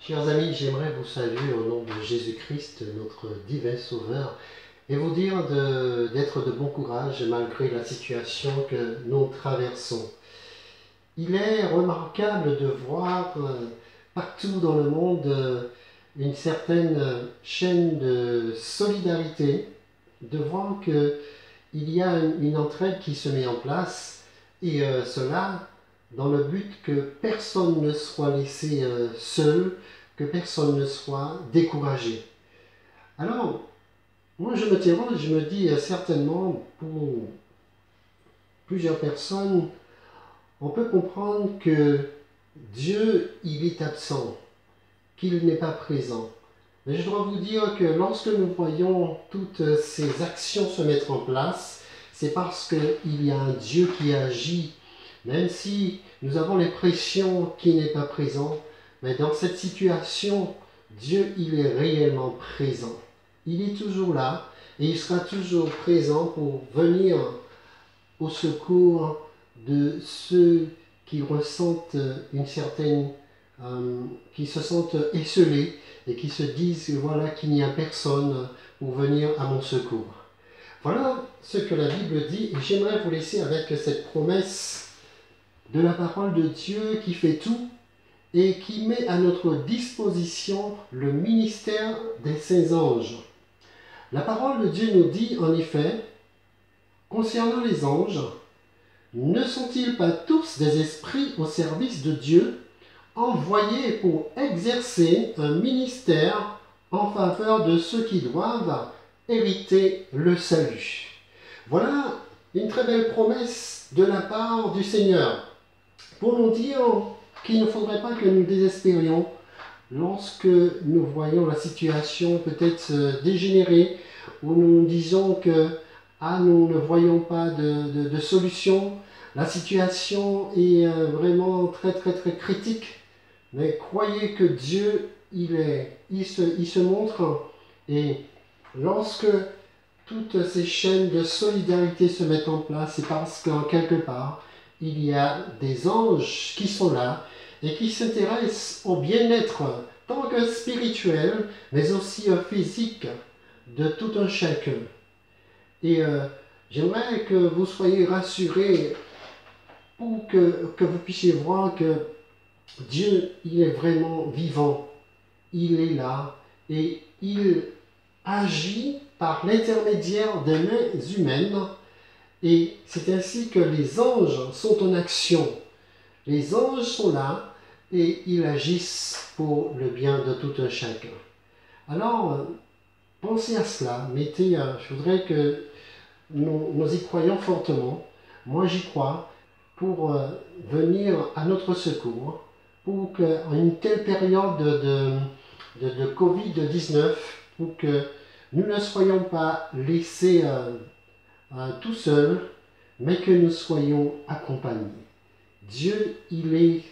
Chers amis, j'aimerais vous saluer au nom de Jésus-Christ, notre divin Sauveur, et vous dire d'être de bon courage malgré la situation que nous traversons. Il est remarquable de voir partout dans le monde une certaine chaîne de solidarité, de voir qu'il y a une entraide qui se met en place, et cela dans le but que personne ne soit laissé seul, que personne ne soit découragé. Alors, moi je m'interroge, je me dis certainement pour plusieurs personnes, on peut comprendre que Dieu, il est absent, qu'il n'est pas présent. Mais je dois vous dire que lorsque nous voyons toutes ces actions se mettre en place, c'est parce qu'il y a un Dieu qui agit, même si nous avons l'impression qu'il n'est pas présent. Mais dans cette situation, Dieu, il est réellement présent. Il est toujours là et il sera toujours présent pour venir au secours de ceux qui ressentent une certaine, qui se sentent esselés et qui se disent voilà qu'il n'y a personne pour venir à mon secours. Voilà ce que la Bible dit et j'aimerais vous laisser avec cette promesse de la parole de Dieu qui fait tout et qui met à notre disposition le ministère des saints anges. La parole de Dieu nous dit en effet, concernant les anges, ne sont-ils pas tous des esprits au service de Dieu, envoyés pour exercer un ministère en faveur de ceux qui doivent hériter le salut? Voilà une très belle promesse de la part du Seigneur pour nous dire qu'il ne faudrait pas que nous désespérions lorsque nous voyons la situation peut-être dégénérer, où nous disons que nous ne voyons pas de solution, la situation est vraiment très critique, mais croyez que Dieu, il se montre, et lorsque toutes ces chaînes de solidarité se mettent en place, c'est parce qu'en quelque part, il y a des anges qui sont là et qui s'intéressent au bien-être tant que spirituel, mais aussi physique de tout un chacun. Et j'aimerais que vous soyez rassurés pour que vous puissiez voir que Dieu, il est vraiment vivant. Il est là et il agit par l'intermédiaire des mains humaines. Et c'est ainsi que les anges sont en action. Les anges sont là et ils agissent pour le bien de tout un chacun. Alors, pensez à cela. Je voudrais que nous y croyons fortement. Moi, j'y crois pour venir à notre secours, pour qu'en une telle période de Covid-19, pour que nous ne soyons pas laissés tout seuls, mais que nous soyons accompagnés. Dieu, il est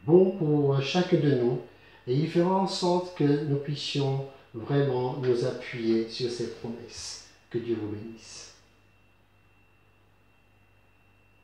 bon pour chacun de nous et il fera en sorte que nous puissions vraiment nous appuyer sur ses promesses. Que Dieu vous bénisse.